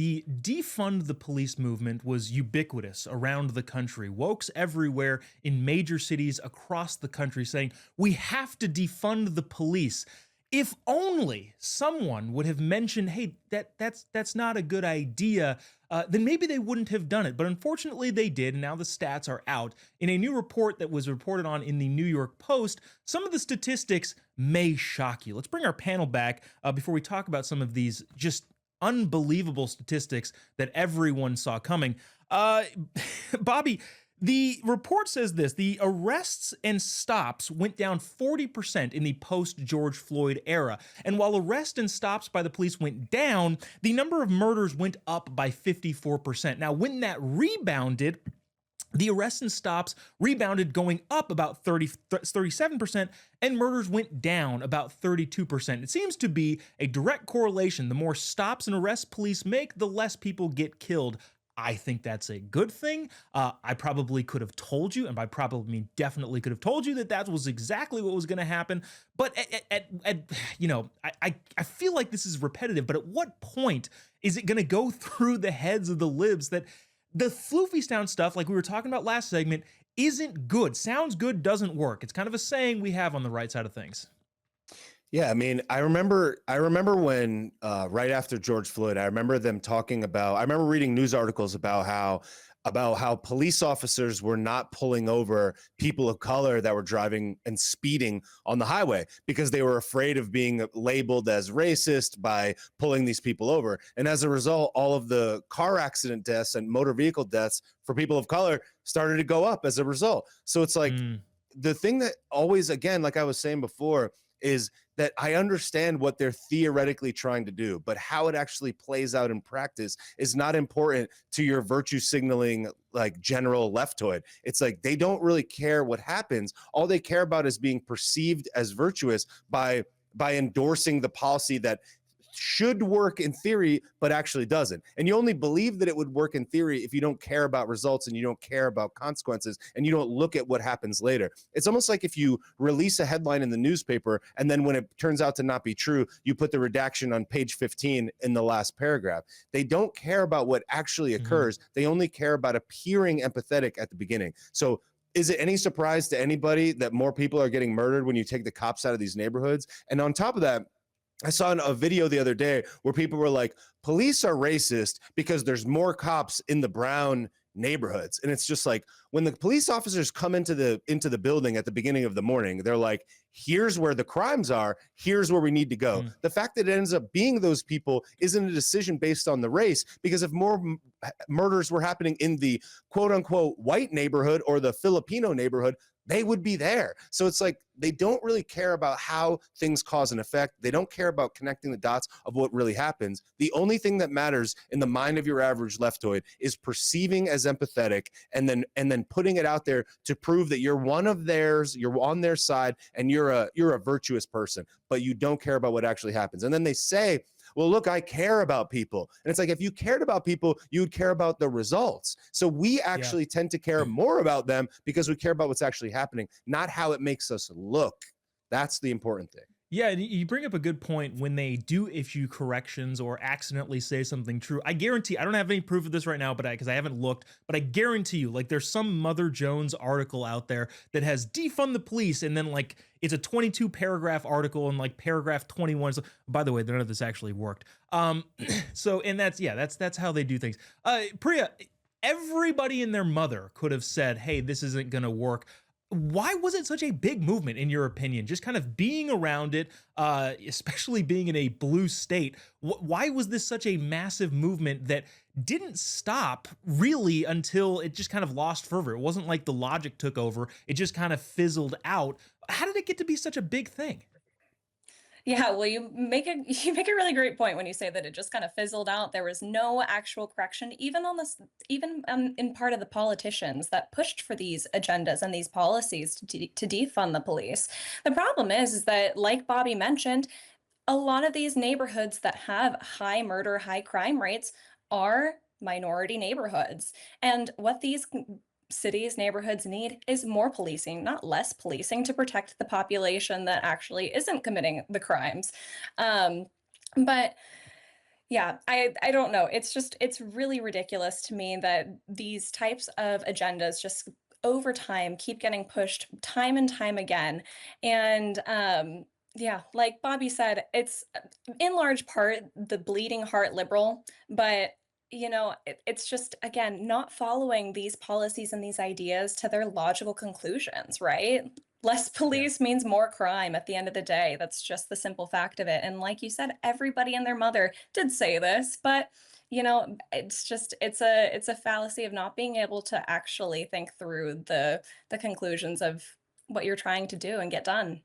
the defund the police movement was ubiquitous around the country. Wokes everywhere in major cities across the country saying, we have to defund the police. If only someone would have mentioned, hey, that's not a good idea, then maybe they wouldn't have done it. But unfortunately, they did, and now the stats are out. In a new report that was reported on in the New York Post, some of the statistics may shock you. Let's bring our panel back before we talk about some of these just unbelievable statistics that everyone saw coming. Bobby, the report says this: the arrests and stops went down 40% in the post-George Floyd era. And while arrests and stops by the police went down, the number of murders went up by 54%. Now, when that rebounded, the arrests and stops rebounded, going up about 37%, and murders went down about 32%. It seems to be a direct correlation. The more stops and arrests police make, the less people get killed. I think that's a good thing. I probably could have told you, and by probably mean definitely could have told you, that was exactly what was going to happen. But I feel like this is repetitive. But at what point is it going to go through the heads of the libs that the floofy sound stuff, like we were talking about last segment, isn't good? Sounds good, doesn't work. It's kind of a saying we have on the right side of things. Yeah, I mean, I remember when right after George Floyd, I remember them talking about, I remember reading news articles about how police officers were not pulling over people of color that were driving and speeding on the highway because they were afraid of being labeled as racist by pulling these people over. And as a result, all of the car accident deaths and motor vehicle deaths for people of color started to go up as a result. So it's like the thing that always, again, like I was saying before, is that I understand what they're theoretically trying to do, but how it actually plays out in practice is not important to your virtue signaling, like general leftoid. It's like they don't really care what happens. All they care about is being perceived as virtuous by endorsing the policy that should work in theory, but actually doesn't. And you only believe that it would work in theory if you don't care about results and you don't care about consequences and you don't look at what happens later. It's almost like if you release a headline in the newspaper and then when it turns out to not be true, you put the redaction on page 15 in the last paragraph. They don't care about what actually occurs. They only care about appearing empathetic at the beginning. So is it any surprise to anybody that more people are getting murdered when you take the cops out of these neighborhoods? And on top of that, I saw a video the other day where people were like, police are racist because there's more cops in the brown neighborhoods. And it's just like, when the police officers come into the building at the beginning of the morning, they're like, here's where the crimes are, here's where we need to go. The fact that it ends up being those people isn't a decision based on the race, because if more murders were happening in the quote unquote white neighborhood or the Filipino neighborhood, they would be there. So it's like they don't really care about how things cause an effect. They don't care about connecting the dots of what really happens. The only thing that matters in the mind of your average leftoid is perceiving as empathetic and then putting it out there to prove that you're one of theirs, you're on their side, and you're a virtuous person, but you don't care about what actually happens. And then they say, well, look, I care about people. And it's like, if you cared about people, you would care about the results. So we actually tend to care more about them because we care about what's actually happening, not how it makes us look. That's the important thing. Yeah, and you bring up a good point. When they do issue corrections or accidentally say something true, I guarantee, I don't have any proof of this right now, but because I haven't looked, but I guarantee you, like, there's some Mother Jones article out there that has defund the police, and then like it's a 22 paragraph article, and like paragraph 21. So, by the way, none of this actually worked. So, and that's how they do things. Priya, everybody and their mother could have said, hey, this isn't gonna work. Why was it such a big movement, in your opinion? Just kind of being around it, especially being in a blue state. Why was this such a massive movement that didn't stop really until it just kind of lost fervor? It wasn't like the logic took over. It just kind of fizzled out. How did it get to be such a big thing? Yeah, well, you make a really great point when you say that it just kind of fizzled out. There was no actual correction, even on this, even in part of the politicians that pushed for these agendas and these policies to defund the police. The problem is that, like Bobby mentioned, a lot of these neighborhoods that have high murder, high crime rates are minority neighborhoods, and what these cities, neighborhoods need is more policing, not less policing, to protect the population that actually isn't committing the crimes. But Yeah, I don't know. It's really ridiculous to me that these types of agendas just over time keep getting pushed time and time again. And yeah, like Bobby said, it's in large part the bleeding heart liberal, but it's just again not following these policies and these ideas to their logical conclusions, right? Less Yeah. police means more crime at the end of the day. That's just the simple fact of it. And like you said, everybody and their mother did say this, but it's a fallacy of not being able to actually think through the conclusions of what you're trying to do and get done.